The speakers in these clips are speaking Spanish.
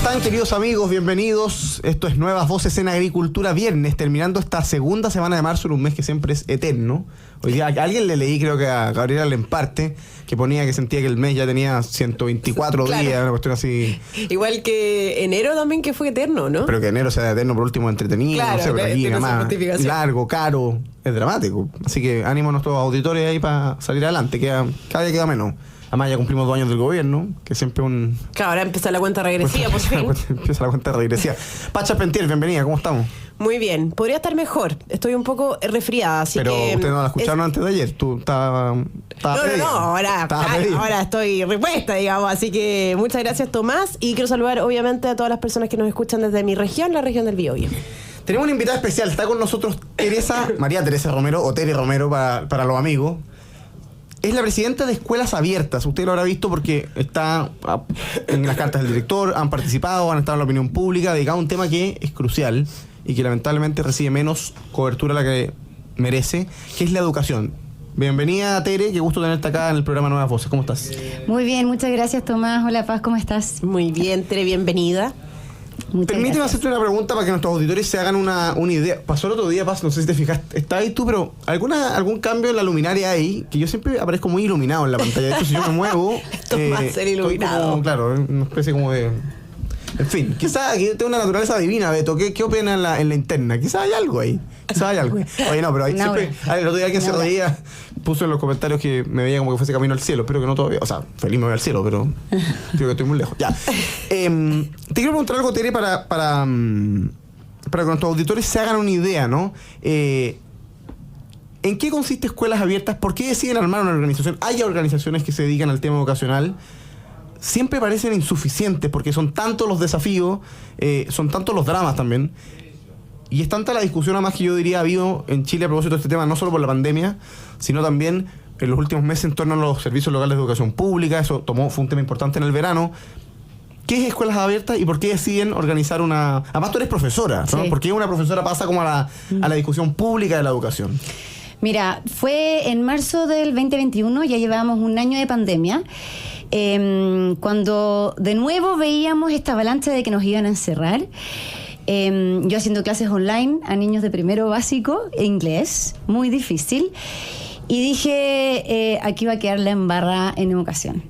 están, queridos amigos? Bienvenidos. Esto es Nuevas Voces en Agricultura, viernes, terminando esta segunda semana de marzo en un mes que siempre es eterno. Hoy día a alguien le leí, creo que a Gabriela Lemparte, que ponía que sentía que el mes ya tenía 124 claro. días, una cuestión así. Igual que enero también, que fue eterno, ¿no? Pero que enero sea eterno, por último entretenido, claro, no sé, pero aquí tiene nada su más justificación. largo, caro, es dramático. Así que ánimo a nuestros auditores ahí para salir adelante, cada día queda menos. Además ya cumplimos 2 años del gobierno, que siempre un... Claro, ahora empieza la cuenta regresiva, por fin. Empieza la cuenta regresiva. Pacha Pentier, bienvenida, ¿cómo estamos? Muy bien, podría estar mejor. Estoy un poco resfriada, así pero que... Pero ustedes no la escucharon antes de ayer, tú estabas No, ahora estoy repuesta, digamos. Así que muchas gracias, Tomás. Y quiero saludar, obviamente, a todas las personas que nos escuchan desde mi región, la región del Biobío. Tenemos una invitada especial, está con nosotros María Teresa Romero, o Tere Romero para los amigos. Es la presidenta de Escuelas Abiertas. Usted lo habrá visto porque está en las cartas del director, han participado, han estado en la opinión pública, dedicado a un tema que es crucial y que lamentablemente recibe menos cobertura a la que merece, que es la educación. Bienvenida, Tere, qué gusto tenerte acá en el programa Nuevas Voces. ¿Cómo estás? Muy bien, muchas gracias, Tomás. Hola, Paz, ¿cómo estás? Muy bien, Tere, bienvenida. Permíteme hacerte una pregunta para que nuestros auditores se hagan una idea. Pasó el otro día, Paz, no sé si te fijaste, está ahí tú, pero algún cambio en la luminaria ahí, que yo siempre aparezco muy iluminado en la pantalla. De hecho, si yo me muevo... Esto va a ser iluminado. Como, claro, una especie como de... En fin, quizás tengo una naturaleza divina, Beto. ¿Qué opina en la interna? Quizás hay algo ahí. Oye, no, pero ahí siempre... El otro día alguien se reía, puso en los comentarios que me veía como que fuese camino al cielo. Espero que no todavía. O sea, feliz me voy al cielo, pero creo que estoy muy lejos. Ya. Te quiero preguntar algo, Tere, para que nuestros auditores se hagan una idea, ¿no? ¿En qué consiste Escuelas Abiertas? ¿Por qué deciden armar una organización? Hay organizaciones que se dedican al tema educacional. Siempre parecen insuficientes porque son tantos los desafíos, son tantos los dramas también. Y es tanta la discusión, además, que yo diría ha habido en Chile a propósito de este tema, no solo por la pandemia, sino también en los últimos meses en torno a los servicios locales de educación pública. Eso fue un tema importante en el verano. ¿Qué es Escuelas Abiertas y por qué deciden organizar una...? Además, tú eres profesora, ¿no? Sí. ¿Por qué una profesora pasa como a la discusión pública de la educación? Mira, fue en marzo del 2021, ya llevábamos un año de pandemia, cuando de nuevo veíamos esta avalancha de que nos iban a encerrar. Yo haciendo clases online a niños de primero básico, inglés, muy difícil, y dije, aquí va a quedar la embarrada en educación.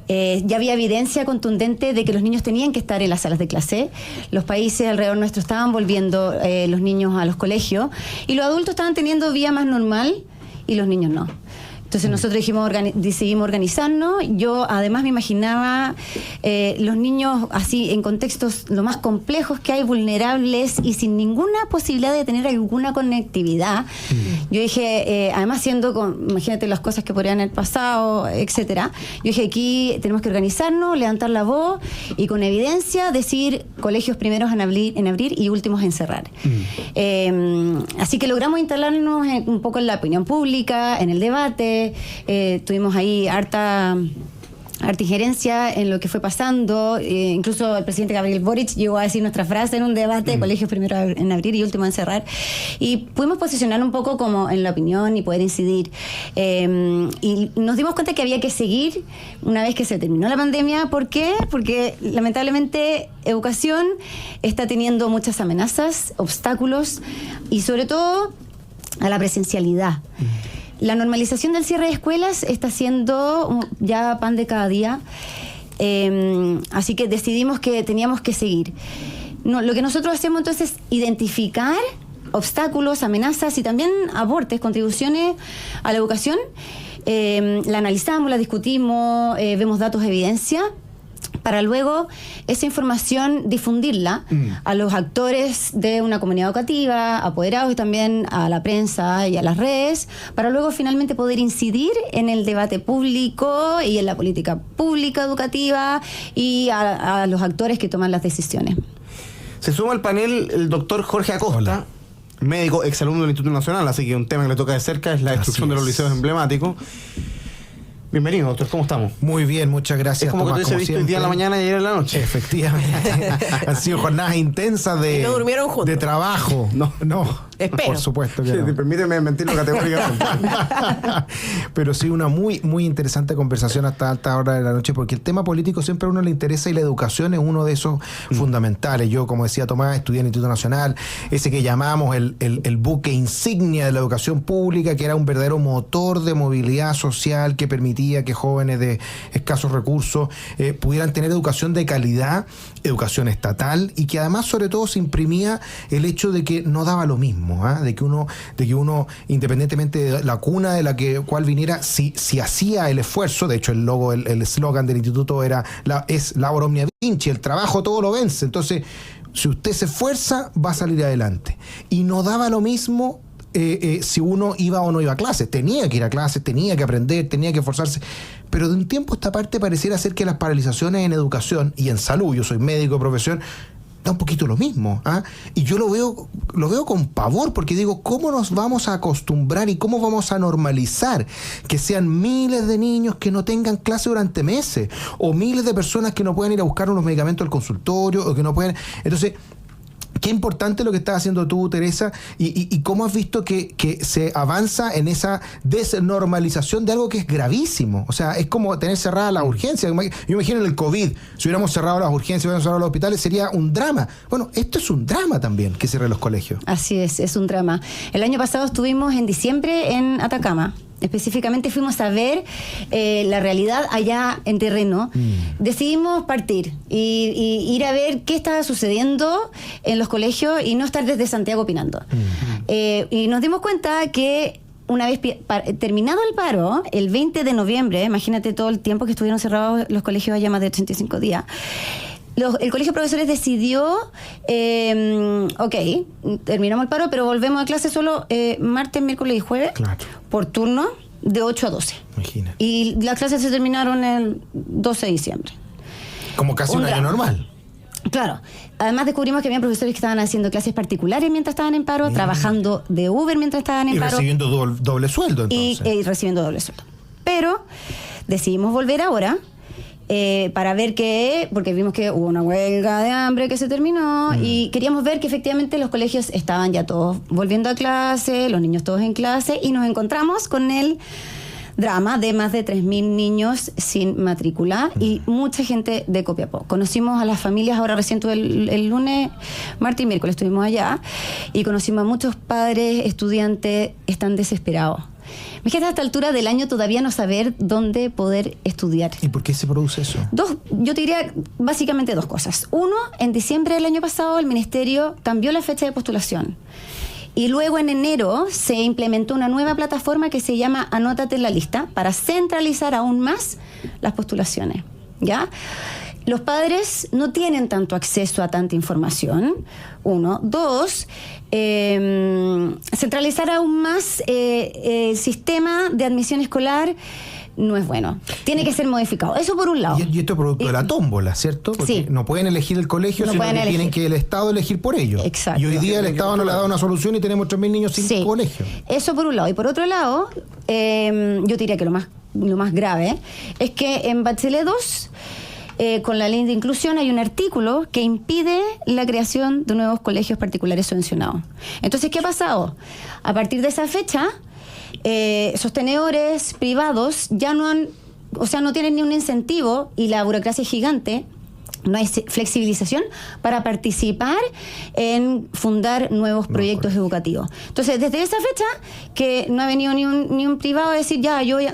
Ya había evidencia contundente de que los niños tenían que estar en las salas de clase. Los países alrededor nuestro estaban volviendo los niños a los colegios y los adultos estaban teniendo vía más normal y los niños no. Entonces nosotros decidimos organizarnos. Yo además me imaginaba los niños así en contextos lo más complejos que hay, vulnerables y sin ninguna posibilidad de tener alguna conectividad. Yo dije, además imagínate las cosas que podrían haber pasado, etcétera. Yo dije, aquí tenemos que organizarnos, levantar la voz y con evidencia decir colegios primeros en abrir y últimos en cerrar. Así que logramos instalarnos un poco en la opinión pública, en el debate. Tuvimos ahí harta injerencia en lo que fue pasando. Incluso el presidente Gabriel Boric llegó a decir nuestra frase en un debate, colegios primero en abrir y último en cerrar. Y pudimos posicionar un poco como en la opinión y poder incidir. Y nos dimos cuenta que había que seguir una vez que se terminó la pandemia. ¿Por qué? Porque lamentablemente educación está teniendo muchas amenazas, obstáculos y sobre todo a la presencialidad. La normalización del cierre de escuelas está siendo ya pan de cada día, así que decidimos que teníamos que seguir. Lo que nosotros hacemos entonces es identificar obstáculos, amenazas y también aportes, contribuciones a la educación. La analizamos, la discutimos, vemos datos, evidencia, para luego esa información difundirla a los actores de una comunidad educativa, apoderados y también a la prensa y a las redes, para luego finalmente poder incidir en el debate público y en la política pública educativa y a los actores que toman las decisiones. Se suma al panel el doctor Jorge Acosta. Hola. Médico, exalumno del Instituto Nacional, así que un tema que le toca de cerca es la destrucción de los liceos emblemáticos. Bienvenido, doctor, ¿cómo estamos? Muy bien, muchas gracias. Es como Tomás, que tú visto el día en la mañana y ayer en la noche. Efectivamente. Han sido jornadas intensas de, ¿No durmieron juntos? de trabajo. No. Espero. Por supuesto que Sí, no. permíteme mentirlo categóricamente. Pero sí, una muy, muy interesante conversación hasta alta hora de la noche, porque el tema político siempre a uno le interesa y la educación es uno de esos fundamentales. Yo, como decía Tomás, estudié en el Instituto Nacional, ese que llamamos el buque insignia de la educación pública, que era un verdadero motor de movilidad social que permitía que jóvenes de escasos recursos pudieran tener educación de calidad, educación estatal, y que además sobre todo se imprimía el hecho de que no daba lo mismo, de que uno independientemente de la cuna de la cual viniera, si hacía el esfuerzo. De hecho el logo, el eslogan del instituto es Labor Omnia Vinci, el trabajo todo lo vence. Entonces, si usted se esfuerza, va a salir adelante. Y no daba lo mismo si uno iba o no iba a clases. Tenía que ir a clases, tenía que aprender, tenía que esforzarse. Pero de un tiempo a esta parte pareciera ser que las paralizaciones en educación y en salud, yo soy médico de profesión, da un poquito lo mismo. Y yo lo veo con pavor, porque digo, ¿cómo nos vamos a acostumbrar y cómo vamos a normalizar que sean miles de niños que no tengan clase durante meses, o miles de personas que no puedan ir a buscar unos medicamentos al consultorio, o que no pueden? Entonces, qué importante lo que estás haciendo tú, Teresa, y cómo has visto que se avanza en esa desnormalización de algo que es gravísimo. O sea, es como tener cerradas las urgencias. Yo imagino en el COVID, si hubiéramos cerrado las urgencias, hubiéramos cerrado los hospitales, sería un drama. Bueno, esto es un drama también, que cierren los colegios. Así es un drama. El año pasado estuvimos en diciembre en Atacama. Específicamente fuimos a ver la realidad allá en terreno. Decidimos partir y ir a ver qué estaba sucediendo en los colegios y no estar desde Santiago opinando. Y nos dimos cuenta que una vez terminado el paro, el 20 de noviembre, imagínate todo el tiempo que estuvieron cerrados los colegios allá, más de 85 días, el Colegio de Profesores decidió, terminamos el paro, pero volvemos a clase solo martes, miércoles y jueves, Claro. por turno, de 8 a 12. Imagínate. Y las clases se terminaron el 12 de diciembre. Como casi un año normal. Claro. Además descubrimos que había profesores que estaban haciendo clases particulares mientras estaban en paro, trabajando de Uber mientras estaban en paro. Y recibiendo doble sueldo, entonces. Y recibiendo doble sueldo. Pero decidimos volver ahora para ver porque vimos que hubo una huelga de hambre que se terminó y queríamos ver que efectivamente los colegios estaban ya todos volviendo a clase, los niños todos en clase, y nos encontramos con el drama de más de 3.000 niños sin matrícula y mucha gente de Copiapó. Conocimos a las familias, ahora recién el lunes, martes y miércoles estuvimos allá, y conocimos a muchos padres, estudiantes, están desesperados. Imagínate, a esta altura del año todavía no saber dónde poder estudiar. ¿Y por qué se produce eso? Yo te diría básicamente dos cosas. Uno, en diciembre del año pasado el Ministerio cambió la fecha de postulación. Y luego en enero se implementó una nueva plataforma que se llama Anótate en la lista, para centralizar aún más las postulaciones. ¿Ya? Los padres no tienen tanto acceso a tanta información, uno. Dos, centralizar aún más el sistema de admisión escolar no es bueno. Tiene que ser modificado. Eso por un lado. Y esto es producto de la tómbola, ¿cierto? Porque sí. no pueden elegir el colegio, No sino que pueden tienen que el Estado elegir por ellos. Exacto. Y hoy día el Estado no le ha dado una solución y tenemos 3.000 niños sin colegio. Eso por un lado. Y por otro lado, yo diría que lo más grave es que en Bachelet 2, con la ley de inclusión, hay un artículo que impide la creación de nuevos colegios particulares subvencionados. Entonces, ¿qué ha pasado? A partir de esa fecha, sostenedores privados ya no tienen ni un incentivo, y la burocracia es gigante. No hay flexibilización para participar en fundar nuevos proyectos educativos. Entonces, desde esa fecha, que no ha venido ni un privado a decir,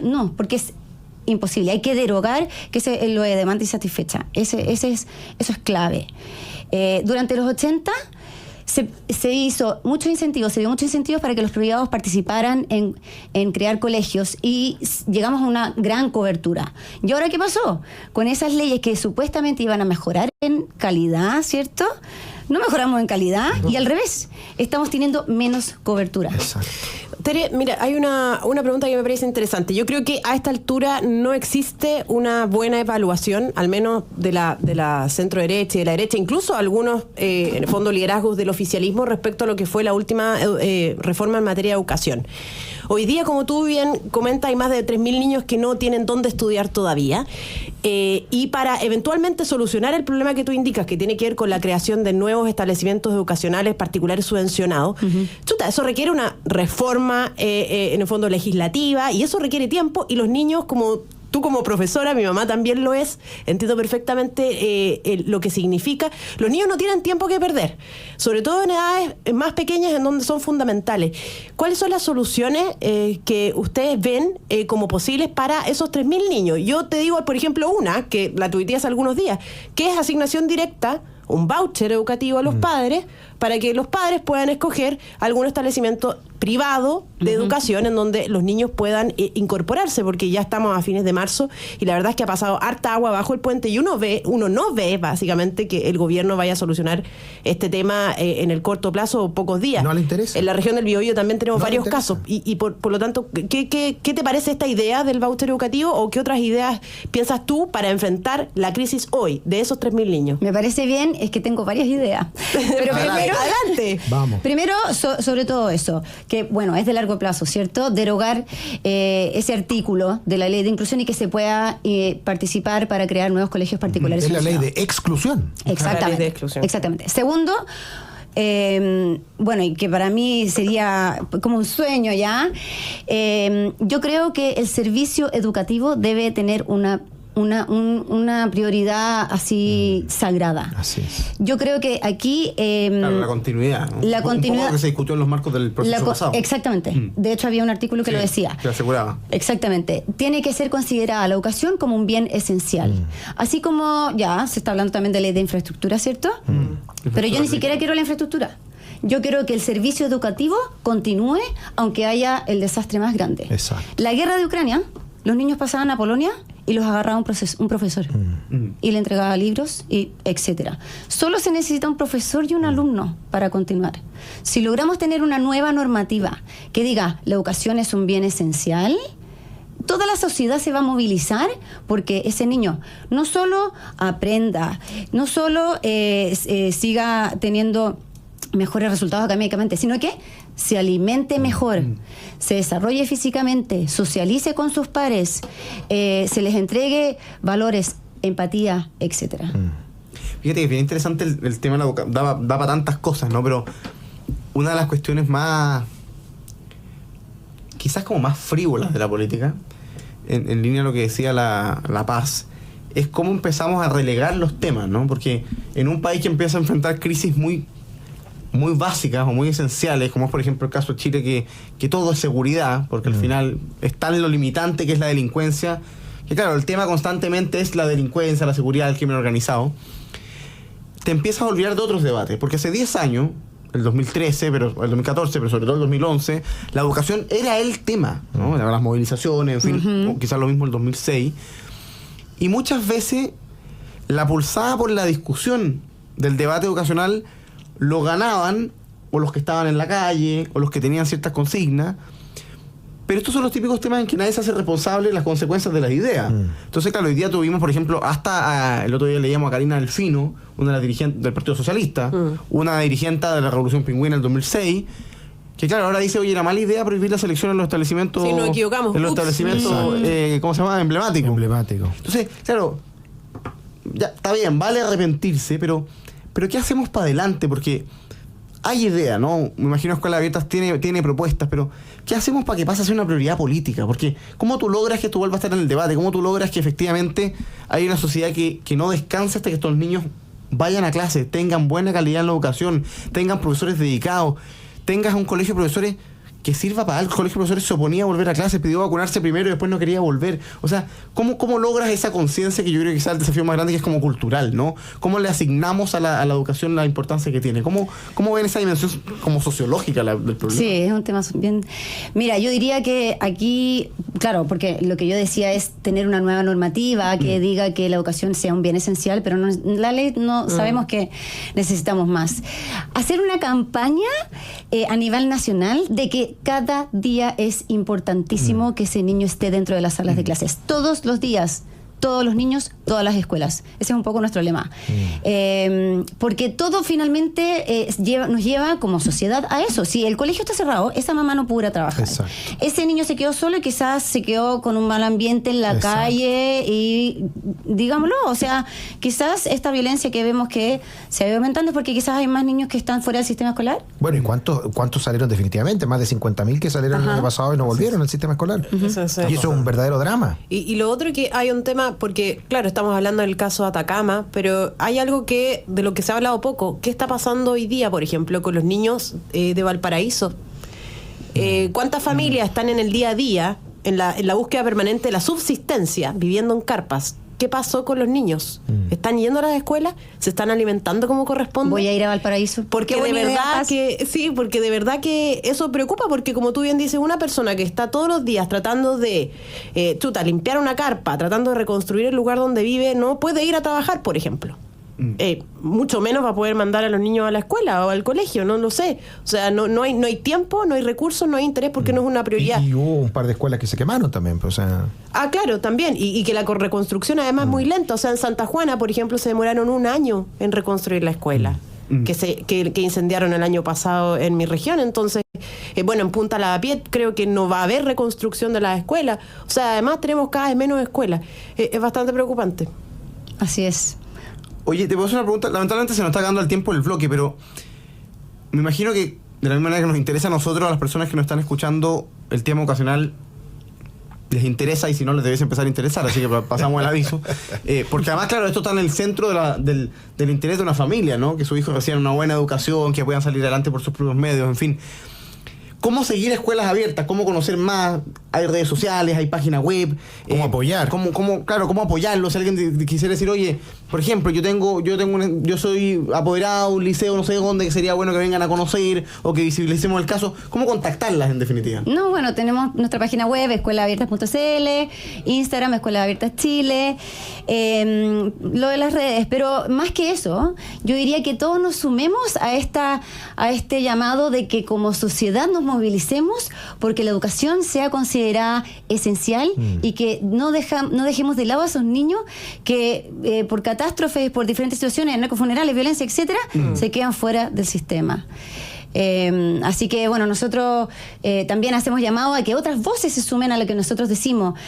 no, porque es imposible. Hay que derogar que lo de demanda insatisfecha. Eso es clave. Durante los 80 se dio muchos incentivos para que los privados participaran en crear colegios, y llegamos a una gran cobertura. ¿Y ahora qué pasó? Con esas leyes que supuestamente iban a mejorar en calidad, ¿cierto? No mejoramos en calidad, y al revés, estamos teniendo menos cobertura. Exacto. Tere, mira, hay una pregunta que me parece interesante. Yo creo que a esta altura no existe una buena evaluación, al menos de la centro derecha y de la derecha, incluso algunos, en el fondo, liderazgos del oficialismo respecto a lo que fue la última reforma en materia de educación. Hoy día, como tú bien comentas, hay más de 3.000 niños que no tienen dónde estudiar todavía. Y para eventualmente solucionar el problema que tú indicas, que tiene que ver con la creación de nuevos establecimientos educacionales particulares subvencionados, chuta, eso requiere una reforma, en el fondo, legislativa, y eso requiere tiempo, y los niños, como tú como profesora, mi mamá también lo es, entiendo perfectamente lo que significa. Los niños no tienen tiempo que perder, sobre todo en edades más pequeñas en donde son fundamentales. ¿Cuáles son las soluciones que ustedes ven como posibles para esos 3.000 niños? Yo te digo, por ejemplo, una, que la tuiteé hace algunos días, que es asignación directa, un voucher educativo a los padres, para que los padres puedan escoger algún establecimiento privado de educación en donde los niños puedan incorporarse, porque ya estamos a fines de marzo y la verdad es que ha pasado harta agua bajo el puente y uno no ve básicamente que el gobierno vaya a solucionar este tema en el corto plazo o pocos días. No le interesa. En la región del Biobío también tenemos varios casos y por lo tanto, ¿qué te parece esta idea del voucher educativo o qué otras ideas piensas tú para enfrentar la crisis hoy de esos 3.000 niños? Me parece bien, es que tengo varias ideas. Pero primero, adelante. Vamos. Primero, sobre todo eso, que bueno, es de largo plazo, ¿cierto? Derogar ese artículo de la ley de inclusión y que se pueda participar para crear nuevos colegios particulares. Es la ley de exclusión. Exactamente. La ley de exclusión. Exactamente. Segundo, bueno, y que para mí sería como un sueño ya, yo creo que el servicio educativo debe tener una prioridad así sagrada. Así es. Yo creo que aquí... claro, la continuidad, ¿no? La continuidad... Un poco que se discutió en los marcos del proceso pasado. Exactamente. De hecho, había un artículo que lo decía. Que aseguraba. Exactamente. Tiene que ser considerada la educación como un bien esencial. Así como ya se está hablando también de ley de infraestructura, ¿cierto? Pero yo ni siquiera quiero la infraestructura. Yo quiero que el servicio educativo continúe aunque haya el desastre más grande. Exacto. La guerra de Ucrania, los niños pasaban a Polonia y los agarraba un profesor y le entregaba libros y etcétera. Solo se necesita un profesor y un alumno para continuar. Si logramos tener una nueva normativa que diga la educación es un bien esencial, toda la sociedad se va a movilizar porque ese niño no solo aprenda, no solo siga teniendo mejores resultados académicamente, sino que se alimente mejor, se desarrolle físicamente, socialice con sus pares, se les entregue valores, empatía, etcétera. Fíjate que es bien interesante el tema de la educación, da para tantas cosas, ¿no? Pero una de las cuestiones más, quizás como más frívolas de la política, en línea a lo que decía la Paz, es cómo empezamos a relegar los temas, ¿no? Porque en un país que empieza a enfrentar crisis muy básicas o muy esenciales, como es por ejemplo el caso de Chile, que todo es seguridad, porque al final está en lo limitante que es la delincuencia, que claro, el tema constantemente es la delincuencia, la seguridad, el crimen organizado, te empiezas a olvidar de otros debates, porque hace 10 años, el 2013, pero el 2014, pero sobre todo el 2011, la educación era el tema, ¿no? Las movilizaciones, en fin, o quizás lo mismo el 2006, y muchas veces la pulsada por la discusión del debate educacional lo ganaban o los que estaban en la calle o los que tenían ciertas consignas, pero estos son los típicos temas en que nadie se hace responsable de las consecuencias de las ideas. Entonces, claro, hoy día tuvimos, por ejemplo, el otro día leíamos a Karina Delfino, una de las dirigentes del Partido Socialista, una dirigente de la Revolución Pingüina en el 2006, que claro, ahora dice, oye, era mala idea prohibir la selección en los establecimientos... Sí, nos equivocamos. En los establecimientos, ¿cómo se llama? Emblemáticos. Entonces, claro, ya está bien, vale arrepentirse, pero ¿qué hacemos para adelante? Porque hay idea, ¿no? Me imagino que Escuelas Abiertas tiene propuestas, pero ¿qué hacemos para que pase a ser una prioridad política? Porque ¿cómo tú logras que esto vuelva a estar en el debate? ¿Cómo tú logras que efectivamente hay una sociedad que no descanse hasta que estos niños vayan a clase, tengan buena calidad en la educación, tengan profesores dedicados, tengas un colegio de profesores que sirva para algo? El colegio de profesores se oponía a volver a clase, pidió vacunarse primero y después no quería volver. O sea, ¿cómo logras esa conciencia que yo creo que es el desafío más grande, que es como cultural, ¿no? ¿Cómo le asignamos a la educación la importancia que tiene? ¿Cómo ven esa dimensión como sociológica del problema? Sí, es un tema bien... Mira, yo diría que aquí, claro, porque lo que yo decía es tener una nueva normativa que diga que la educación sea un bien esencial, pero no, la ley no sabemos que necesitamos más. Hacer una campaña a nivel nacional de que cada día es importantísimo que ese niño esté dentro de las salas de clases. Todos los días, todos los niños todas las escuelas. Ese es un poco nuestro lema. Porque todo finalmente nos lleva como sociedad a eso. Si el colegio está cerrado, esa mamá no pudo ir a trabajar. Exacto. Ese niño se quedó solo y quizás se quedó con un mal ambiente en la Exacto. calle y, digámoslo, o sea, quizás esta violencia que vemos que se ha ido aumentando es porque quizás hay más niños que están fuera del sistema escolar. Bueno, ¿y cuántos salieron definitivamente? Más de 50.000 que salieron el año pasado y no volvieron al sistema escolar. Eso sí. Y eso es un verdadero drama. Y lo otro que hay un tema, porque claro, estamos hablando del caso de Atacama, pero hay algo que de lo que se ha hablado poco. ¿Qué está pasando hoy día, por ejemplo, con los niños de Valparaíso? ¿Cuántas familias están en el día a día, en la búsqueda permanente de la subsistencia, viviendo en carpas? ¿Qué pasó con los niños? ¿Están yendo a las escuelas? ¿Se están alimentando como corresponde? Voy a ir a Valparaíso. Porque Qué de buena idea, verdad Paz. porque de verdad que eso preocupa, porque como tú bien dices, una persona que está todos los días tratando de limpiar una carpa, tratando de reconstruir el lugar donde vive, no puede ir a trabajar, por ejemplo. Mucho menos va a poder mandar a los niños a la escuela o al colegio, no lo sé. O sea, no hay tiempo, no hay recursos, no hay interés porque no es una prioridad. Y hubo un par de escuelas que se quemaron también, pues, o sea... Ah, claro, también. Y que la reconstrucción además es muy lenta. O sea, en Santa Juana, por ejemplo, se demoraron 1 año en reconstruir la escuela. Que incendiaron el año pasado en mi región. Entonces, en Punta Lavapié creo que no va a haber reconstrucción de las escuelas. O sea, además tenemos cada vez menos escuelas. Es bastante preocupante. Así es. Oye, te puedo hacer una pregunta. Lamentablemente se nos está acabando el tiempo del bloque, pero me imagino que de la misma manera que nos interesa a nosotros, a las personas que nos están escuchando, el tema vocacional les interesa, y si no les debes empezar a interesar, así que pasamos el aviso. Porque además, claro, esto está en el centro del interés de una familia, ¿no? Que sus hijos reciban una buena educación, que puedan salir adelante por sus propios medios, en fin. ¿Cómo seguir escuelas abiertas? ¿Cómo conocer más? Hay redes sociales, hay página web. ¿Cómo apoyar? ¿Cómo apoyarlo? Si alguien quisiera decir, oye, por ejemplo, yo soy apoderado de un liceo, no sé dónde, que sería bueno que vengan a conocer o que visibilicemos el caso. ¿Cómo contactarlas, en definitiva? No, bueno, tenemos nuestra página web, escuelaabiertas.cl, Instagram, Escuelas Abiertas Chile, lo de las redes. Pero más que eso, yo diría que todos nos sumemos a este llamado de que como sociedad nos movilicemos porque la educación sea considerada esencial y que no dejemos de lado a esos niños que por catástrofes, por diferentes situaciones, narcofunerales, violencia, etcétera, se quedan fuera del sistema. Así que bueno, nosotros también hacemos llamado a que otras voces se sumen a lo que nosotros decimos.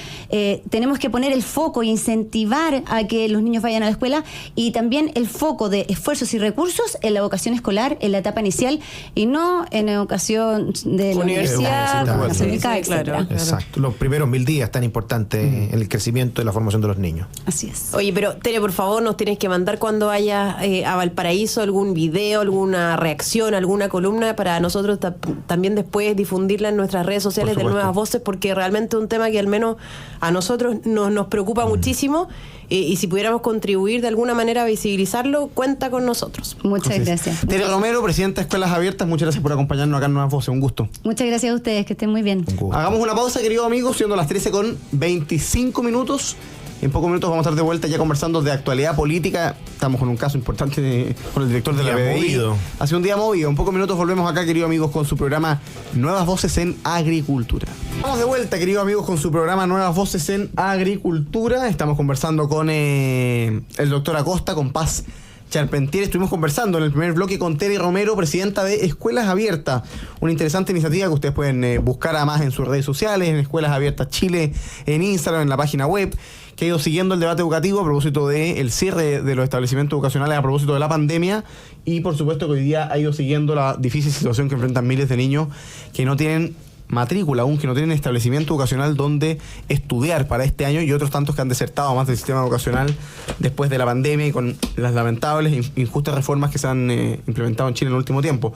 Tenemos que poner el foco e incentivar a que los niños vayan a la escuela, y también el foco de esfuerzos y recursos en la educación escolar, en la etapa inicial, y no en educación de la universidad, universitaria. etcétera. Exacto. Los primeros 1000 días tan importantes en el crecimiento y la formación de los niños. Así es. Oye, pero Tere, por favor, nos tienes que mandar cuando vayas a Valparaíso algún video, alguna reacción, alguna columna, para nosotros también después difundirla en nuestras redes sociales de Nuevas Voces, porque realmente es un tema que al menos a nosotros nos preocupa muchísimo, y si pudiéramos contribuir de alguna manera a visibilizarlo, cuenta con nosotros. Muchas gracias. Tere Romero, presidenta de Escuelas Abiertas, muchas gracias por acompañarnos acá en Nuevas Voces, un gusto. Muchas gracias a ustedes, que estén muy bien. Un gusto. Hagamos una pausa, queridos amigos, siendo las 13:25. En pocos minutos vamos a estar de vuelta ya conversando de actualidad política. Estamos con un caso importante con el director de la BDI. Movido. Hace un día movido. En pocos minutos volvemos acá, queridos amigos, con su programa Nuevas Voces en Agricultura. Vamos de vuelta, queridos amigos, con su programa Nuevas Voces en Agricultura. Estamos conversando con el doctor Acosta, con Paz Charpentier. Estuvimos conversando en el primer bloque con Tere Romero, presidenta de Escuelas Abiertas, una interesante iniciativa que ustedes pueden buscar además en sus redes sociales, en Escuelas Abiertas Chile, en Instagram, en la página web, que ha ido siguiendo el debate educativo a propósito del cierre de los establecimientos educacionales a propósito de la pandemia, y por supuesto que hoy día ha ido siguiendo la difícil situación que enfrentan miles de niños que no tienen matrícula aún, que no tienen establecimiento educacional donde estudiar para este año, y otros tantos que han desertado más del sistema educacional después de la pandemia y con las lamentables e injustas reformas que se han implementado en Chile en el último tiempo.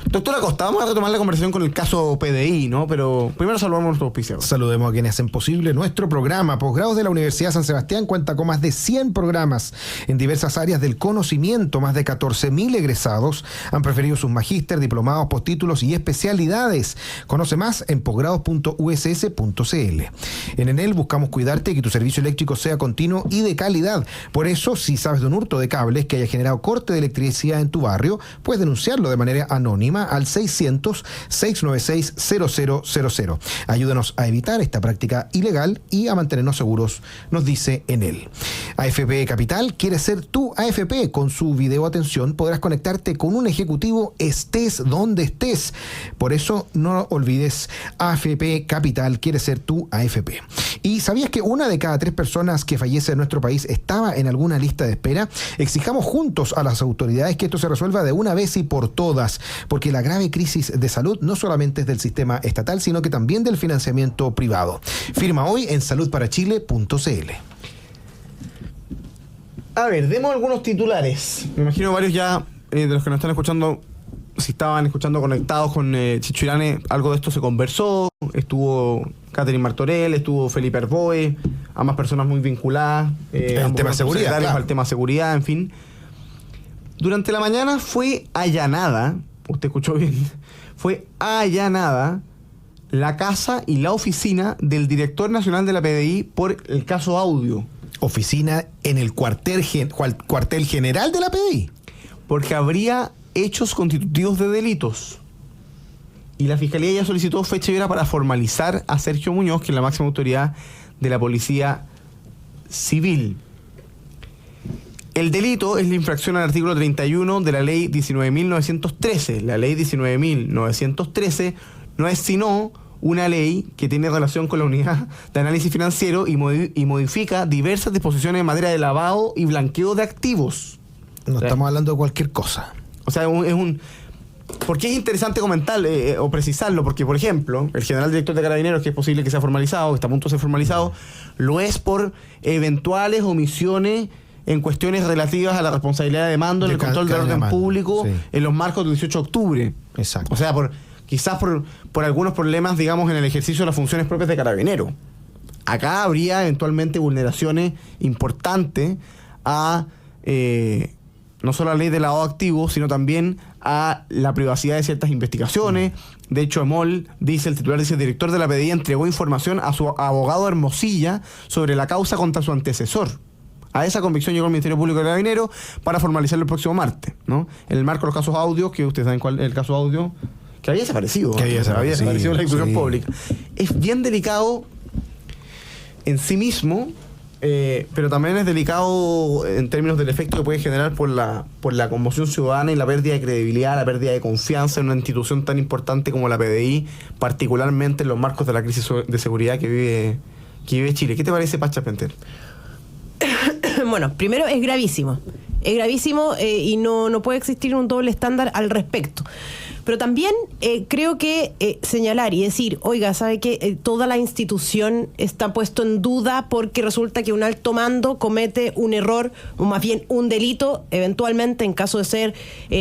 Doctora Acosta, vamos a retomar la conversación con el caso PDI, ¿no? Pero primero saludamos a nuestros auspiciadores. Saludemos a quienes hacen posible nuestro programa. Posgrados de la Universidad San Sebastián cuenta con más de 100 programas en diversas áreas del conocimiento. Más de 14.000 egresados han preferido sus magíster, diplomados, postítulos y especialidades. Conoce más en posgrados.uss.cl. En Enel buscamos cuidarte y que tu servicio eléctrico sea continuo y de calidad. Por eso, si sabes de un hurto de cables que haya generado corte de electricidad en tu barrio, puedes denunciarlo de manera anónima al 600-696-0000. Ayúdanos a evitar esta práctica ilegal y a mantenernos seguros, nos dice Enel. AFP Capital quiere ser tu AFP. Con su video atención podrás conectarte con un ejecutivo estés donde estés. Por eso no olvides, AFP Capital quiere ser tu AFP. ¿Y sabías que 1 de cada 3 personas que fallece en nuestro país estaba en alguna lista de espera? Exijamos juntos a las autoridades que esto se resuelva de una vez y por todas, porque la grave crisis de salud no solamente es del sistema estatal, sino que también del financiamiento privado. Firma hoy en saludparachile.cl. A ver, demos algunos titulares. Me imagino varios ya de los que nos están escuchando, si estaban escuchando conectados con Chicho Irane, algo de esto se conversó. Estuvo Catherine Martorell, estuvo Felipe Arboe, ambas personas muy vinculadas al tema seguridad, claro. Al tema seguridad, en fin. Durante la mañana fue allanada, usted escuchó bien, fue allanada la casa y la oficina del director nacional de la PDI por el caso Audio. Oficina en el cuartel general de la PDI. Porque habría hechos constitutivos de delitos. Y la Fiscalía ya solicitó fecha y hora para formalizar a Sergio Muñoz, que es la máxima autoridad de la Policía Civil. El delito es la infracción al artículo 31 de la Ley 19.913. La Ley 19.913 no es sino una ley que tiene relación con la unidad de análisis financiero y modifica diversas disposiciones en materia de lavado y blanqueo de activos. No estamos hablando de cualquier cosa. O sea, ¿por qué es interesante comentar o precisarlo? Porque, por ejemplo, el general director de Carabineros, que es posible que sea formalizado, que está a punto de ser formalizado, lo es por eventuales omisiones en cuestiones relativas a la responsabilidad de mando en el control del orden público, sí, en los marcos del 18 de octubre. Exacto. O sea, quizás por algunos problemas, digamos, en el ejercicio de las funciones propias de Carabineros. Acá habría eventualmente vulneraciones importantes a no solo a la ley de lavado de activos, sino también a la privacidad de ciertas investigaciones. De hecho, Emol dice, el titular dice, el director de la PDI entregó información a su abogado Hermosilla sobre la causa contra su antecesor. A esa convicción llegó el Ministerio Público de Carabineros para formalizarlo el próximo martes, ¿no? En el marco de los casos Audio, que ustedes saben cuál es el caso Audio, que había desaparecido. Había desaparecido en la discusión sí, pública. Es bien delicado en sí mismo, pero también es delicado en términos del efecto que puede generar por la conmoción ciudadana y la pérdida de credibilidad, la pérdida de confianza en una institución tan importante como la PDI, particularmente en los marcos de la crisis de seguridad que vive Chile. ¿Qué te parece, Pacha Penter? Bueno, primero es gravísimo y no puede existir un doble estándar al respecto. Pero también creo que señalar y decir, oiga, ¿sabe qué? Toda la institución está puesto en duda porque resulta que un alto mando comete un error, o más bien un delito, eventualmente, en caso de ser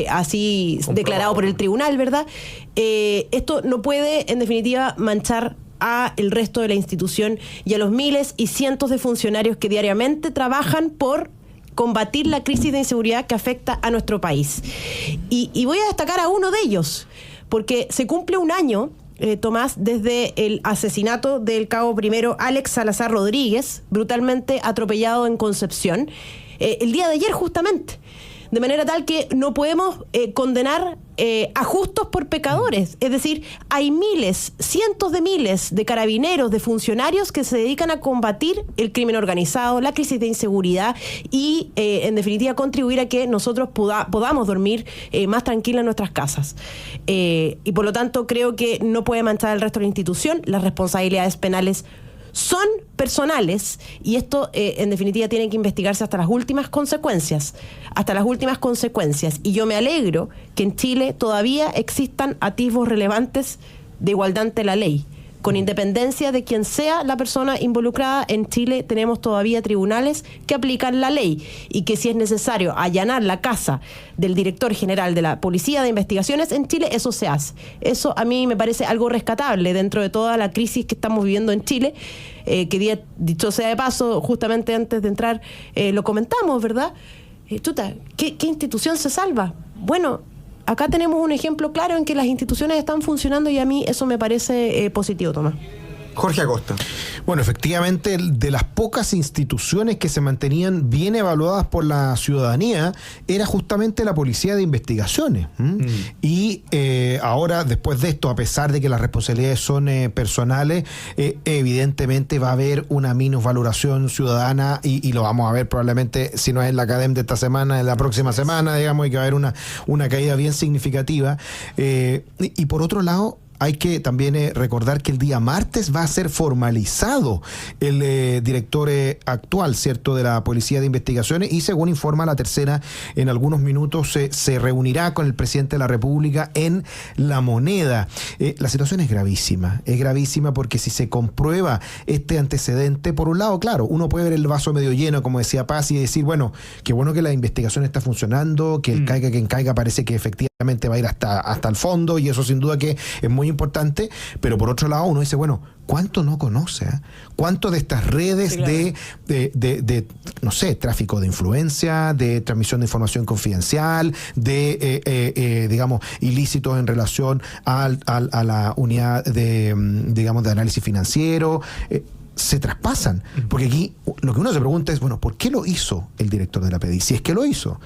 así declarado por el tribunal, ¿verdad? Esto no puede, en definitiva, manchar a el resto de la institución y a los miles y cientos de funcionarios que diariamente trabajan por combatir la crisis de inseguridad que afecta a nuestro país. Y voy a destacar a uno de ellos, porque se cumple un año, Tomás, desde el asesinato del cabo primero Alex Salazar Rodríguez, brutalmente atropellado en Concepción, el día de ayer justamente. De manera tal que no podemos condenar a justos por pecadores. Es decir, hay miles, cientos de miles de carabineros, de funcionarios que se dedican a combatir el crimen organizado, la crisis de inseguridad y, en definitiva, contribuir a que nosotros podamos dormir más tranquilos en nuestras casas. Y por lo tanto, creo que no puede manchar el resto de la institución. Las responsabilidades penales son personales y esto en definitiva tiene que investigarse hasta las últimas consecuencias, y yo me alegro que en Chile todavía existan atisbos relevantes de igualdad ante la ley. Con independencia de quien sea la persona involucrada, en Chile tenemos todavía tribunales que aplican la ley y que si es necesario allanar la casa del director general de la Policía de Investigaciones en Chile, eso se hace. Eso a mí me parece algo rescatable dentro de toda la crisis que estamos viviendo en Chile, que dicho sea de paso, justamente antes de entrar lo comentamos, ¿verdad? ¿Qué institución se salva? Bueno, acá tenemos un ejemplo claro en que las instituciones están funcionando y a mí eso me parece positivo, Tomás. Jorge Acosta. Bueno, efectivamente, de las pocas instituciones que se mantenían bien evaluadas por la ciudadanía era justamente la Policía de Investigaciones. Y ahora, después de esto, a pesar de que las responsabilidades son personales, evidentemente va a haber una minusvaloración ciudadana y lo vamos a ver probablemente, si no es en la academia de esta semana, en la próxima semana, digamos, y que va a haber una caída bien significativa. Y por otro lado, hay que también recordar que el día martes va a ser formalizado el director actual, ¿cierto?, de la Policía de Investigaciones, y según informa La Tercera, en algunos minutos se reunirá con el presidente de la República en La Moneda. La situación es gravísima porque si se comprueba este antecedente, por un lado, claro, uno puede ver el vaso medio lleno, como decía Paz, y decir, bueno, qué bueno que la investigación está funcionando, que el caiga quien caiga parece que efectivamente va a ir hasta el fondo, y eso sin duda que es muy importante, pero por otro lado uno dice, bueno, ¿cuánto no conoce? ¿Cuánto de estas redes sí, claro, de no sé, tráfico de influencia, de transmisión de información confidencial, de digamos, ilícitos en relación a la unidad de, digamos, de análisis financiero, se traspasan? Porque aquí lo que uno se pregunta es, bueno, ¿por qué lo hizo el director de la PDI? Si es que lo hizo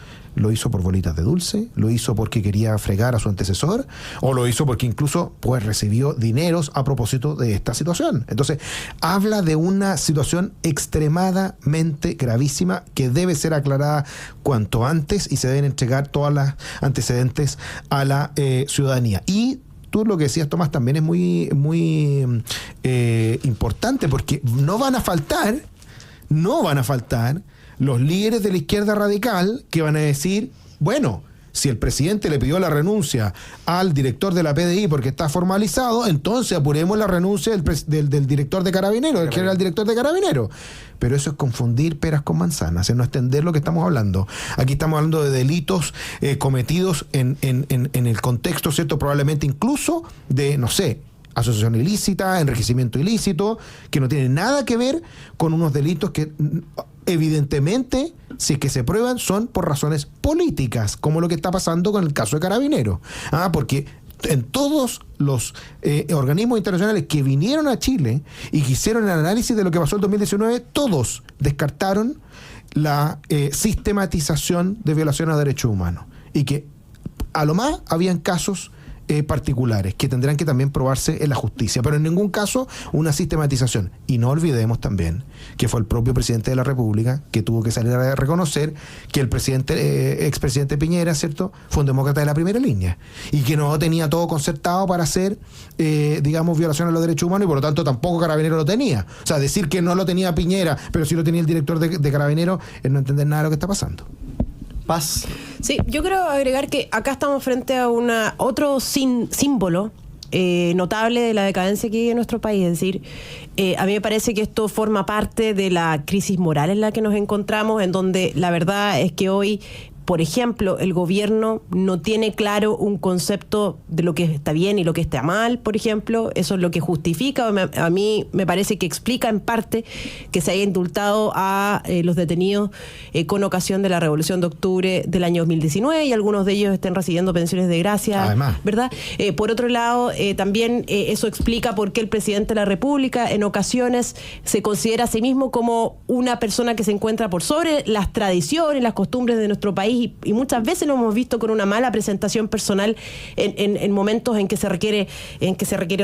por bolitas de dulce, lo hizo porque quería fregar a su antecesor, o lo hizo porque incluso pues recibió dineros a propósito de esta situación. Entonces, habla de una situación extremadamente gravísima que debe ser aclarada cuanto antes y se deben entregar todas las antecedentes a la ciudadanía. Y tú lo que decías, Tomás, también es muy importante, porque no van a faltar los líderes de la izquierda radical que van a decir, bueno, si el presidente le pidió la renuncia al director de la PDI porque está formalizado, entonces apuremos la renuncia del director de Carabineros, que era el director de Carabineros. Pero eso es confundir peras con manzanas, es no extender lo que estamos hablando. Aquí estamos hablando de delitos cometidos en el contexto, ¿cierto? Probablemente incluso de, no sé, asociación ilícita, enriquecimiento ilícito, que no tienen nada que ver con unos delitos que evidentemente, si es que se prueban, son por razones políticas, como lo que está pasando con el caso de Carabineros. Porque en todos los organismos internacionales que vinieron a Chile y que hicieron el análisis de lo que pasó en 2019, todos descartaron la sistematización de violación a derechos humanos. Y que a lo más habían casos particulares que tendrán que también probarse en la justicia, pero en ningún caso una sistematización. Y no olvidemos también que fue el propio presidente de la República que tuvo que salir a reconocer que el expresidente Piñera, ¿cierto?, fue un demócrata de la primera línea y que no tenía todo concertado para hacer, digamos, violaciones a los derechos humanos, y por lo tanto tampoco Carabineros lo tenía. O sea, decir que no lo tenía Piñera, pero sí lo tenía el director de Carabineros, es no entender nada de lo que está pasando. Paz. Sí, yo quiero agregar que acá estamos frente a otro símbolo notable de la decadencia que vive en nuestro país. Es decir, a mí me parece que esto forma parte de la crisis moral en la que nos encontramos, en donde la verdad es que hoy, por ejemplo, el gobierno no tiene claro un concepto de lo que está bien y lo que está mal, por ejemplo. Eso es lo que justifica, a mí me parece que explica en parte que se haya indultado a los detenidos con ocasión de la Revolución de Octubre del año 2019, y algunos de ellos estén recibiendo pensiones de gracia, además, ¿verdad? Por otro lado, también eso explica por qué el presidente de la República en ocasiones se considera a sí mismo como una persona que se encuentra por sobre las tradiciones, las costumbres de nuestro país, y muchas veces lo hemos visto con una mala presentación personal en momentos en que se requiere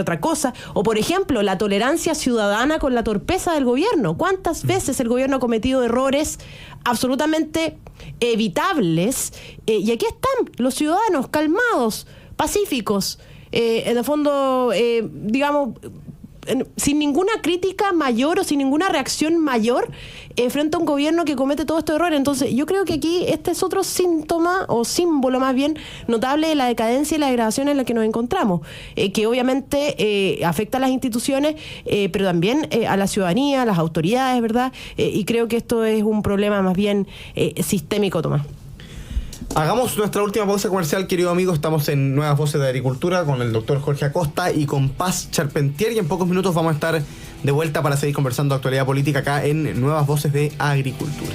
otra cosa. O, por ejemplo, la tolerancia ciudadana con la torpeza del gobierno. ¿Cuántas veces el gobierno ha cometido errores absolutamente evitables? Y aquí están los ciudadanos calmados, pacíficos, en el fondo, digamos, sin ninguna crítica mayor o sin ninguna reacción mayor frente a un gobierno que comete todos estos errores. Entonces, yo creo que aquí este es otro síntoma o símbolo más bien notable de la decadencia y la degradación en la que nos encontramos, que obviamente afecta a las instituciones, pero también a la ciudadanía, a las autoridades, ¿verdad? Y creo que esto es un problema más bien sistémico, Tomás. Hagamos nuestra última pausa comercial, querido amigo. Estamos en Nuevas Voces de Agricultura con el doctor Jorge Acosta y con Paz Charpentier, y en pocos minutos vamos a estar de vuelta para seguir conversando de actualidad política acá en Nuevas Voces de Agricultura.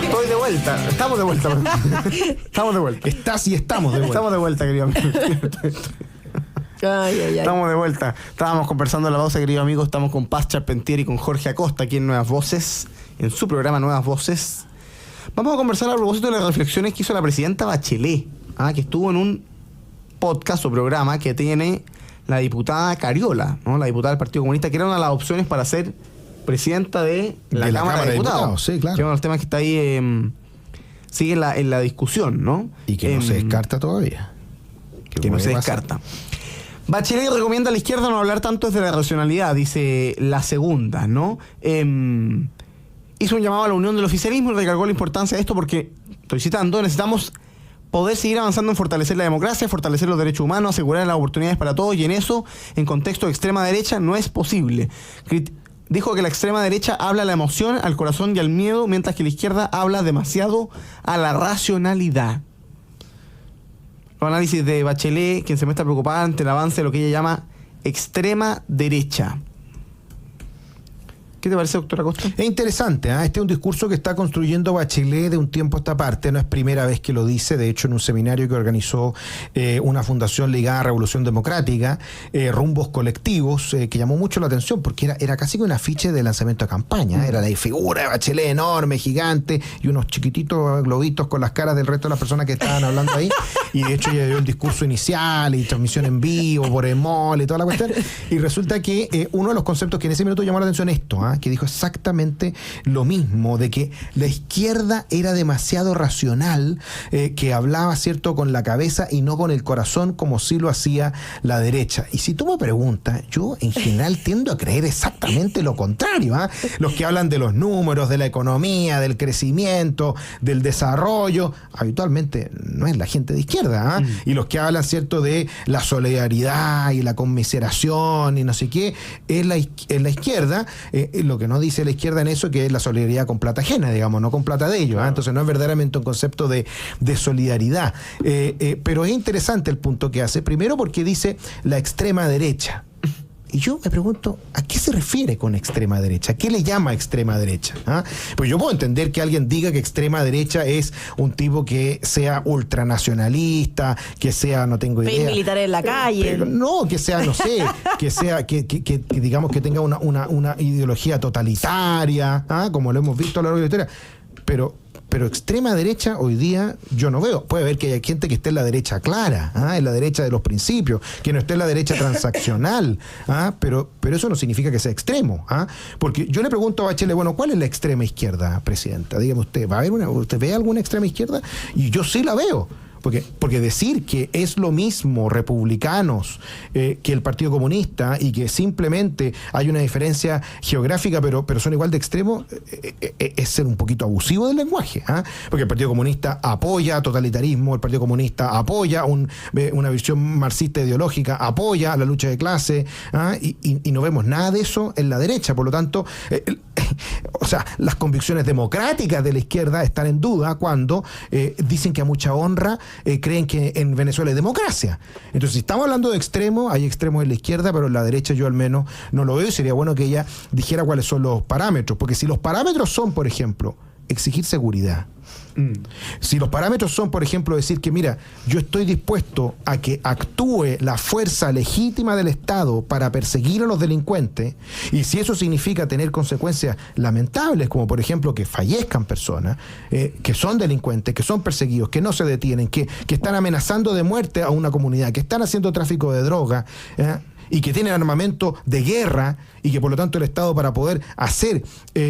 Estoy de vuelta. Estamos de vuelta. Estamos de vuelta. Estás y estamos de vuelta. Estamos de vuelta, querido amigo. Estamos de vuelta. Estábamos conversando en la pausa, querido amigo. Estamos con Paz Charpentier y con Jorge Acosta aquí en Nuevas Voces, en su programa Nuevas Voces. Vamos a conversar a propósito de las reflexiones que hizo la presidenta Bachelet, que estuvo en un podcast o programa que tiene la diputada Cariola, ¿no? La diputada del Partido Comunista, que era una de las opciones para ser presidenta de la Cámara de Diputados. Sí, claro. Que es uno de los temas que está ahí, sigue en la discusión, ¿no? Y que no se descarta todavía. Que no se descarta. Bachelet recomienda a la izquierda no hablar tanto desde la racionalidad, dice la segunda, ¿no? Hizo un llamado a la unión del oficialismo y recalcó la importancia de esto porque, estoy citando, necesitamos poder seguir avanzando en fortalecer la democracia, fortalecer los derechos humanos, asegurar las oportunidades para todos, y en eso, en contexto de extrema derecha, no es posible. Dijo que la extrema derecha habla a la emoción, al corazón y al miedo, mientras que la izquierda habla demasiado a la racionalidad. Los análisis de Bachelet, quien se muestra preocupada ante el avance de lo que ella llama extrema derecha. ¿Qué te parece, doctora Costa? Es interesante, este es un discurso que está construyendo Bachelet de un tiempo a esta parte, no es primera vez que lo dice, de hecho en un seminario que organizó una fundación ligada a Revolución Democrática, Rumbos Colectivos, que llamó mucho la atención porque era casi que un afiche de lanzamiento de campaña, era la figura de Bachelet enorme, gigante, y unos chiquititos globitos con las caras del resto de las personas que estaban hablando ahí, y de hecho ella dio el discurso inicial y transmisión en vivo por el mall y toda la cuestión, y resulta que uno de los conceptos que en ese minuto llamó la atención es esto, que dijo exactamente lo mismo, de que la izquierda era demasiado racional, que hablaba, ¿cierto?, con la cabeza y no con el corazón, como sí lo hacía la derecha. Y si tú me preguntas, yo en general tiendo a creer exactamente lo contrario. Los que hablan de los números, de la economía, del crecimiento, del desarrollo, habitualmente no es la gente de izquierda. Y los que hablan, ¿cierto?, de la solidaridad y la conmiseración y no sé qué, es la izquierda. Lo que no dice la izquierda en eso, que es la solidaridad con plata ajena, digamos, no con plata de ellos. Claro. Entonces no es verdaderamente un concepto de solidaridad. Pero es interesante el punto que hace, primero porque dice la extrema derecha. Y yo me pregunto, ¿a qué se refiere con extrema derecha? ¿Qué le llama extrema derecha? Pues yo puedo entender que alguien diga que extrema derecha es un tipo que sea ultranacionalista, que sea, no tengo idea, militares en la calle. Pero no, que sea, no sé, que sea, que digamos que tenga una ideología totalitaria, como lo hemos visto a lo largo de la historia. Pero extrema derecha hoy día yo no veo. Puede haber que haya gente que esté en la derecha clara, en la derecha de los principios, que no esté en la derecha transaccional, pero eso no significa que sea extremo. Porque yo le pregunto a Bachelet, bueno, ¿cuál es la extrema izquierda, presidenta? Dígame usted, ¿usted ve alguna extrema izquierda? Y yo sí la veo. Porque decir que es lo mismo republicanos que el Partido Comunista y que simplemente hay una diferencia geográfica pero son igual de extremos es ser un poquito abusivo del lenguaje. Porque el Partido Comunista apoya totalitarismo, el Partido Comunista apoya una visión marxista ideológica, apoya la lucha de clase, y no vemos nada de eso en la derecha. Por lo tanto, o sea, las convicciones democráticas de la izquierda están en duda cuando dicen que a mucha honra creen que en Venezuela hay democracia. Entonces, si estamos hablando de extremos, hay extremos en la izquierda, pero en la derecha yo al menos no lo veo, y sería bueno que ella dijera cuáles son los parámetros, porque si los parámetros son, por ejemplo, exigir seguridad, si los parámetros son, por ejemplo, decir que, mira, yo estoy dispuesto a que actúe la fuerza legítima del Estado para perseguir a los delincuentes, y si eso significa tener consecuencias lamentables, como por ejemplo que fallezcan personas que son delincuentes, que son perseguidos, que no se detienen, que están amenazando de muerte a una comunidad, que están haciendo tráfico de droga, y que tienen armamento de guerra, y que por lo tanto el Estado, para poder hacer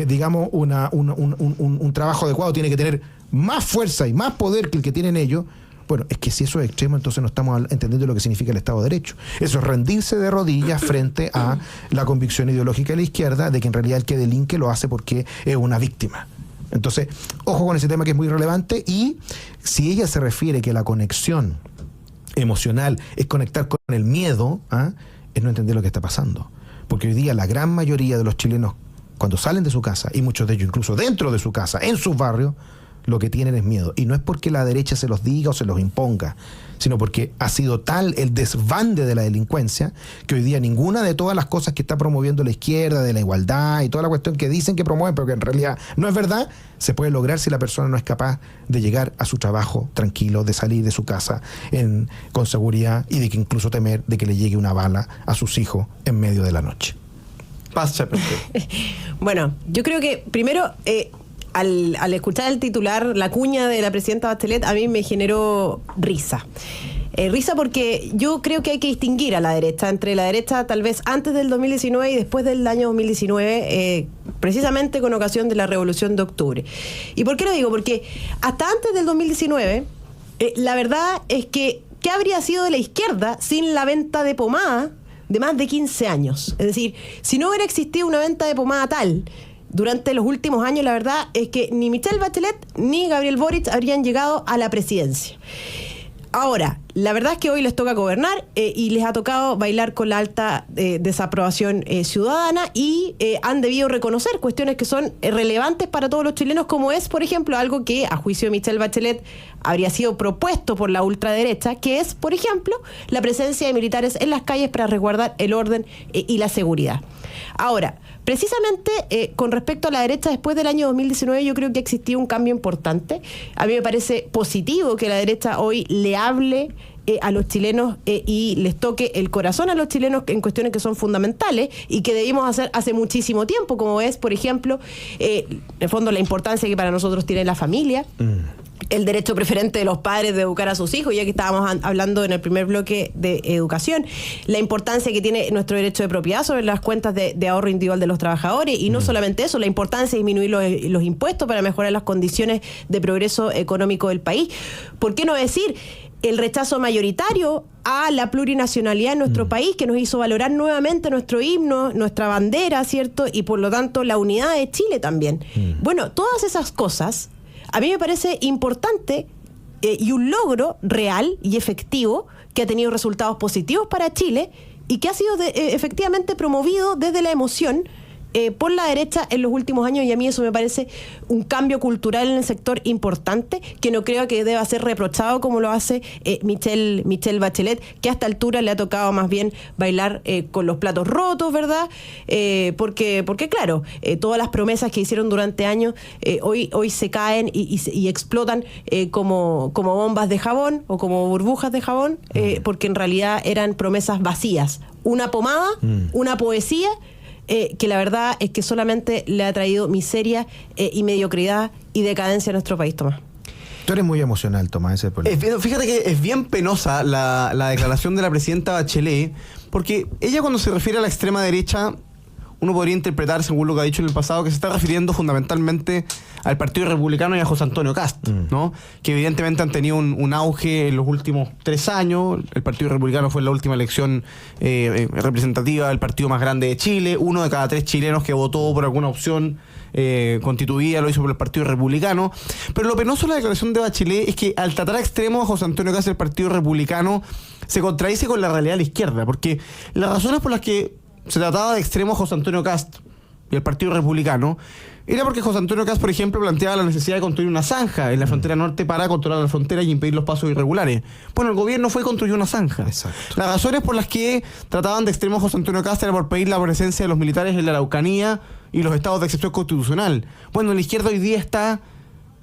digamos un trabajo adecuado, tiene que tener más fuerza y más poder que el que tienen ellos. Bueno, es que si eso es extremo, entonces no estamos entendiendo lo que significa el Estado de Derecho. Eso es rendirse de rodillas frente a la convicción ideológica de la izquierda de que en realidad el que delinque lo hace porque es una víctima. Entonces, ojo con ese tema, que es muy relevante. Y si ella se refiere que la conexión emocional es conectar con el miedo, es no entender lo que está pasando. Porque hoy día la gran mayoría de los chilenos, cuando salen de su casa, y muchos de ellos incluso dentro de su casa, en sus barrios, lo que tienen es miedo. Y no es porque la derecha se los diga o se los imponga, sino porque ha sido tal el desbande de la delincuencia que hoy día ninguna de todas las cosas que está promoviendo la izquierda, de la igualdad y toda la cuestión que dicen que promueven, pero que en realidad no es verdad, se puede lograr si la persona no es capaz de llegar a su trabajo tranquilo, de salir de su casa con seguridad y de que incluso temer de que le llegue una bala a sus hijos en medio de la noche. Pasa. Bueno, yo creo que primero... Al escuchar el titular, la cuña de la presidenta Bachelet, a mí me generó risa. Risa porque yo creo que hay que distinguir a la derecha, entre la derecha tal vez antes del 2019 y después del año 2019, precisamente con ocasión de la Revolución de Octubre. ¿Y por qué lo digo? Porque hasta antes del 2019, la verdad es que ¿qué habría sido de la izquierda sin la venta de pomada de más de 15 años? Es decir, si no hubiera existido una venta de pomada tal... Durante los últimos años, la verdad es que ni Michelle Bachelet ni Gabriel Boric habrían llegado a la presidencia. Ahora, la verdad es que hoy les toca gobernar y les ha tocado bailar con la alta desaprobación ciudadana y han debido reconocer cuestiones que son relevantes para todos los chilenos, como es, por ejemplo, algo que a juicio de Michelle Bachelet habría sido propuesto por la ultraderecha, que es, por ejemplo, la presencia de militares en las calles para resguardar el orden y la seguridad. Ahora, precisamente con respecto a la derecha, después del año 2019 yo creo que ha existido un cambio importante. A mí me parece positivo que la derecha hoy le hable a los chilenos y les toque el corazón a los chilenos en cuestiones que son fundamentales y que debimos hacer hace muchísimo tiempo, como es, por ejemplo, en el fondo la importancia que para nosotros tiene la familia. El derecho preferente de los padres de educar a sus hijos, ya que estábamos hablando en el primer bloque de educación, la importancia que tiene nuestro derecho de propiedad sobre las cuentas de ahorro individual de los trabajadores, y no solamente eso, la importancia de disminuir los impuestos para mejorar las condiciones de progreso económico del país. ¿Por qué no decir el rechazo mayoritario a la plurinacionalidad en nuestro país, que nos hizo valorar nuevamente nuestro himno, nuestra bandera, ¿cierto? Y por lo tanto la unidad de Chile también. Bueno, todas esas cosas a mí me parece importante y un logro real y efectivo que ha tenido resultados positivos para Chile y que ha sido efectivamente promovido desde la emoción por la derecha en los últimos años, y a mí eso me parece un cambio cultural en el sector importante que no creo que deba ser reprochado como lo hace Michelle Bachelet, que a esta altura le ha tocado más bien bailar con los platos rotos, ¿verdad? Porque claro, todas las promesas que hicieron durante años hoy se caen y explotan como bombas de jabón o como burbujas de jabón, porque en realidad eran promesas vacías. Una pomada, una poesía, que la verdad es que solamente le ha traído miseria y mediocridad y decadencia a nuestro país, Tomás. Tú eres muy emocional, Tomás, ese problema. Fíjate que es bien penosa la declaración de la presidenta Bachelet, porque ella, cuando se refiere a la extrema derecha, uno podría interpretar, según lo que ha dicho en el pasado, que se está refiriendo fundamentalmente al Partido Republicano y a José Antonio Kast, ¿no? Que evidentemente han tenido un auge en los últimos 3 años. El Partido Republicano fue en la última elección representativa del partido más grande de Chile. 1 de cada 3 chilenos que votó por alguna opción constituida lo hizo por el Partido Republicano. Pero lo penoso de la declaración de Bachelet es que al tratar a extremo a José Antonio Kast, el Partido Republicano se contradice con la realidad de la izquierda, porque las razones por las que se trataba de extremo a José Antonio Kast y el Partido Republicano era porque José Antonio Kast, por ejemplo, planteaba la necesidad de construir una zanja en la frontera norte para controlar la frontera y impedir los pasos irregulares. Bueno, el gobierno fue y construyó una zanja. Exacto. Las razones por las que trataban de extremo a José Antonio Kast era por pedir la presencia de los militares en la Araucanía y los estados de excepción constitucional. Bueno, la izquierda hoy día está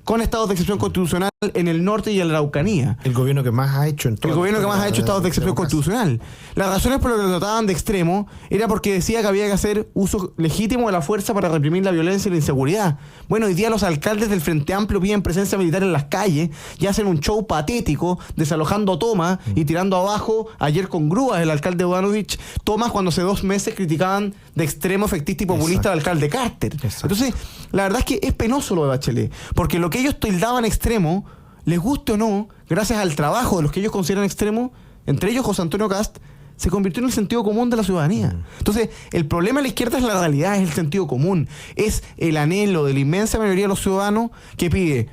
con estados de excepción constitucional en el norte y en la Araucanía. El gobierno que más ha hecho en todo. El gobierno que más ha hecho estados de excepción constitucional. Las razones por las que lo trataban de extremo era porque decía que había que hacer uso legítimo de la fuerza para reprimir la violencia y la inseguridad. Bueno, hoy día los alcaldes del Frente Amplio piden presencia militar en las calles y hacen un show patético desalojando tomas y tirando abajo, ayer con grúas, el alcalde Bodanovich, tomas cuando hace 2 meses criticaban de extremo efectista y populista al alcalde Carter. Exacto. Entonces, la verdad es que es penoso lo de Bachelet, porque lo que ellos tildaban extremo, les guste o no, gracias al trabajo de los que ellos consideran extremo, entre ellos José Antonio Kast, se convirtió en el sentido común de la ciudadanía. Entonces, el problema de la izquierda es la realidad, es el sentido común, es el anhelo de la inmensa mayoría de los ciudadanos que pide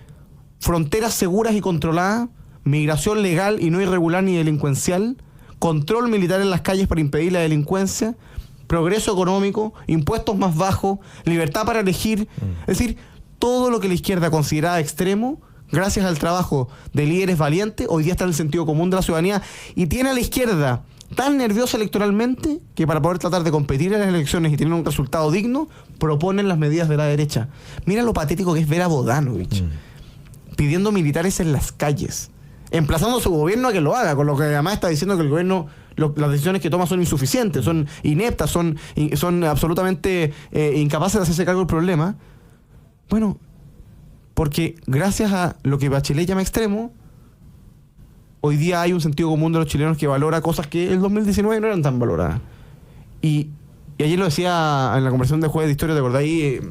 fronteras seguras y controladas, migración legal y no irregular ni delincuencial, control militar en las calles para impedir la delincuencia, progreso económico, impuestos más bajos, libertad para elegir. Es decir, todo lo que la izquierda consideraba extremo, gracias al trabajo de líderes valientes, hoy día está en el sentido común de la ciudadanía y tiene a la izquierda tan nerviosa electoralmente que para poder tratar de competir en las elecciones y tener un resultado digno, proponen las medidas de la derecha. Mira lo patético que es ver a Bodanovich pidiendo militares en las calles, emplazando a su gobierno a que lo haga, con lo que además está diciendo que el gobierno, las decisiones que toma son insuficientes, son ineptas, son absolutamente incapaces de hacerse cargo del problema. Bueno, porque gracias a lo que Bachelet llama extremo, hoy día hay un sentido común de los chilenos que valora cosas que en el 2019 no eran tan valoradas. Y ayer lo decía en la conversación de Jueves de Historia, ¿te acordáis?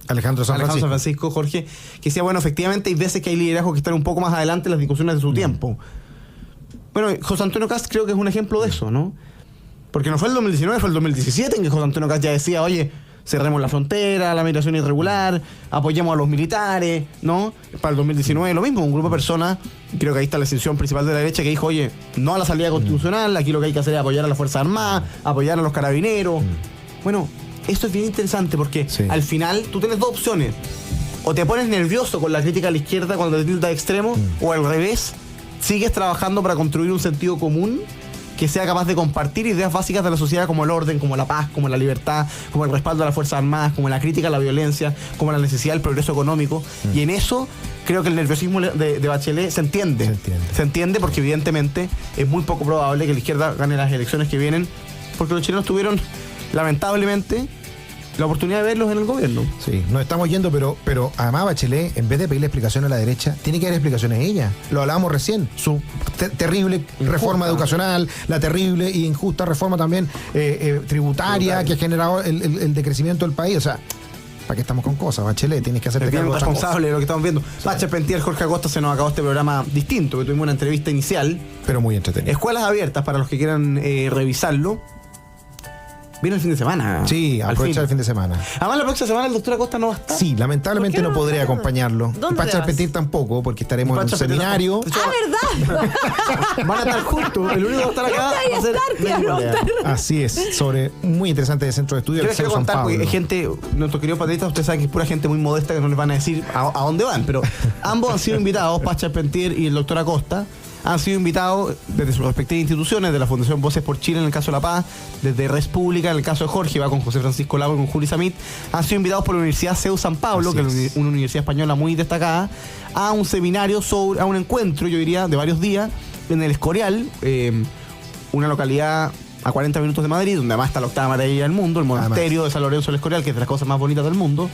Alejandro San Francisco, Jorge, que decía, bueno, efectivamente hay veces que hay liderazgos que están un poco más adelante en las discusiones de su tiempo. Bueno, José Antonio Kast creo que es un ejemplo de eso, ¿no? Porque no fue el 2019, fue el 2017 en que José Antonio Kast ya decía, oye, cerremos la frontera, la migración irregular, apoyemos a los militares, ¿no? Para el 2019 lo mismo, un grupo de personas, creo que ahí está la decisión principal de la derecha que dijo, oye, no a la salida constitucional, aquí lo que hay que hacer es apoyar a las Fuerzas Armadas, apoyar a los carabineros. Bueno, esto es bien interesante porque al final tú tienes dos opciones. O te pones nervioso con la crítica a la izquierda cuando te tilda de extremo, o al revés, sigues trabajando para construir un sentido común que sea capaz de compartir ideas básicas de la sociedad como el orden, como la paz, como la libertad, como el respaldo a las Fuerzas Armadas, como la crítica a la violencia, como la necesidad del progreso económico. Y en eso creo que el nerviosismo de Bachelet se entiende. Se entiende porque evidentemente es muy poco probable que la izquierda gane las elecciones que vienen, porque los chilenos tuvieron, lamentablemente, la oportunidad de verlos en el gobierno. Sí, nos estamos yendo, pero además Bachelet, en vez de pedirle explicaciones a la derecha, tiene que dar explicaciones a ella. Lo hablábamos recién, su terrible reforma educacional, la terrible e injusta reforma también tributaria que ha generado el decrecimiento del país. O sea, ¿para qué estamos con cosas? Bachelet, tienes que hacerte cargo de responsable de lo que estamos viendo. Bachelet Pentier, Jorge Acosta, se nos acabó este programa distinto, que tuvimos una entrevista inicial. Pero muy entretenido. Escuelas abiertas para los que quieran revisarlo. Viene el fin de semana. Sí, aprovecha el fin de semana. Además, la próxima semana el doctor Acosta no va a estar. Sí, lamentablemente no podré acompañarlo. Y Pacha Petir tampoco, porque estaremos en un seminario. ¿Verdad? Van a estar juntos. El único que va a estar acá va a ser Así es, sobre muy interesante de centro de estudio. Yo les quiero contar, porque hay gente, nuestros queridos patriotas, ustedes saben que es pura gente muy modesta que no les van a decir a dónde van, pero ambos han sido invitados, Pacha Pentier y el doctor Acosta. Han sido invitados desde sus respectivas instituciones, de la Fundación Voces por Chile en el caso de La Paz, desde Res Pública en el caso de Jorge, va con José Francisco Lago y con Juli Samit. Han sido invitados por la Universidad CEU San Pablo, que es una universidad española muy destacada, a un seminario, a un encuentro, yo diría, de varios días, en el Escorial, una localidad a 40 minutos de Madrid, donde además está la octava maravilla del mundo, el monasterio de San Lorenzo del Escorial, que es de las cosas más bonitas del mundo,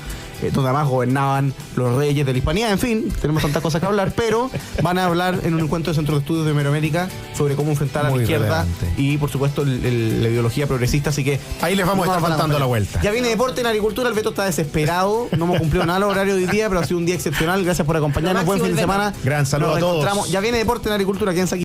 donde además gobernaban los reyes de la Hispanidad. En fin, tenemos tantas cosas que hablar, pero van a hablar en un encuentro de Centro de Estudios de Iberoamérica sobre cómo enfrentar a la izquierda y, por supuesto, la ideología progresista. Así que ahí les vamos a estar faltando la vuelta. Ya viene deporte en agricultura, el Beto está desesperado, no hemos cumplido nada el horario de hoy día, pero ha sido un día excepcional. Gracias por acompañarnos, buen fin de semana. Gran saludo a todos. Ya viene deporte en agricultura, quédense aquí.